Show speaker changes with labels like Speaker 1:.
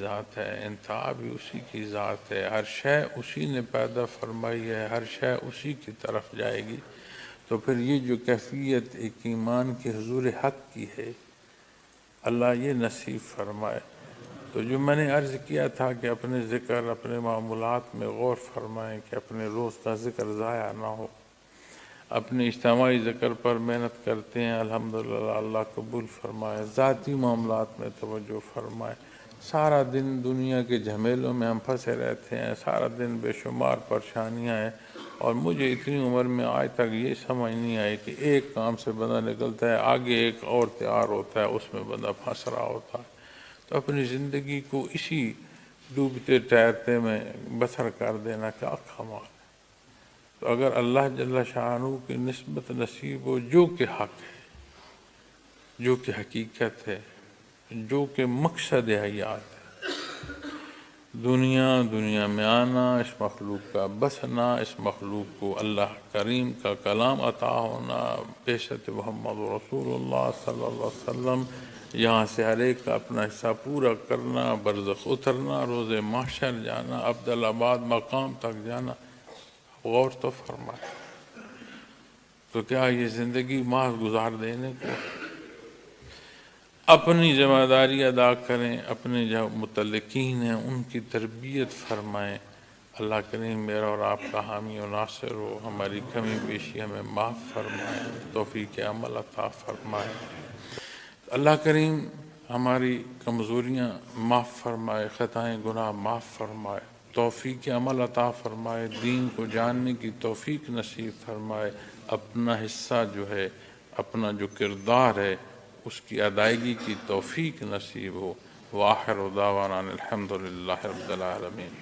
Speaker 1: ذات ہے، انتہا بھی اسی کی ذات ہے، ہر شے اسی نے پیدا فرمائی ہے، ہر شے اسی کی طرف جائے گی۔ تو پھر یہ جو کیفیت ایک ایمان کے حضور حق کی ہے، اللہ یہ نصیب فرمائے۔ تو جو میں نے عرض کیا تھا کہ اپنے ذکر، اپنے معمولات میں غور فرمائیں کہ اپنے روز کا ذکر ضائع نہ ہو۔ اپنے اجتماعی ذکر پر محنت کرتے ہیں، الحمدللہ اللہ قبول فرمائے۔ ذاتی معاملات میں توجہ فرمائے۔ سارا دن دنیا کے جھمیلوں میں ہم پھنسے رہتے ہیں، سارا دن بے شمار پریشانیاں ہیں، اور مجھے اتنی عمر میں آج تک یہ سمجھ نہیں آئی کہ ایک کام سے بندہ نکلتا ہے، آگے ایک اور تیار ہوتا ہے، اس میں بندہ پھنس رہا ہوتا ہے۔ تو اپنی زندگی کو اسی ڈوبتے تیرتے میں بسر کر دینا کیا کمال ہے۔ تو اگر اللہ جل شانہ کی نسبت نصیب ہو جو کہ حق ہے، جو کہ حقیقت ہے، جو کہ مقصد حیات ہے، دنیا میں آنا، اس مخلوق کا بسنا، اس مخلوق کو اللہ کریم کا کلام عطا ہونا، بعثت محمد رسول اللہ صلی اللہ علیہ وسلم، یہاں سے ہر ایک کا اپنا حصہ پورا کرنا، برزخ اترنا، روز محشر جانا، عبدالآباد مقام تک جانا، غور تو فرمائے۔ تو کیا یہ زندگی محض گزار دینے کو؟ اپنی ذمہ داری ادا کریں، اپنے جو متعلقین ہیں ان کی تربیت فرمائیں۔ اللہ کریم میرا اور آپ کا حامی و ناصر ہو، ہماری کمی بیشی ہمیں معاف فرمائے، توفیق عمل عطا فرمائے۔ اللہ کریم ہماری کمزوریاں معاف فرمائے، خطائیں گناہ معاف فرمائے، توفیق عمل عطا فرمائے، دین کو جاننے کی توفیق نصیب فرمائے، اپنا حصہ جو ہے، اپنا جو کردار ہے اس کی ادائیگی کی توفیق نصیب ہو۔ وآخر دعوانا الحمدللہ رب العالمین۔